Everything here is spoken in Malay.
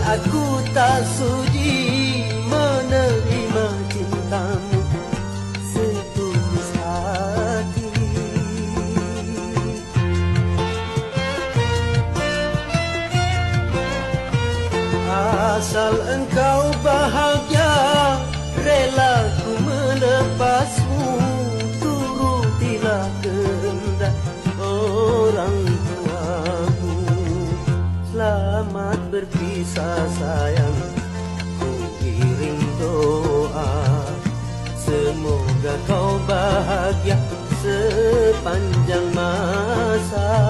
Aku tak sudi menerima cintamu setulus hati. Asal engkau bahagia, rela ku melepasmu. Turutilah kehendak orang tuamu. Selamat berpisah sayang, ku iring doa. Semoga kau bahagia sepanjang masa.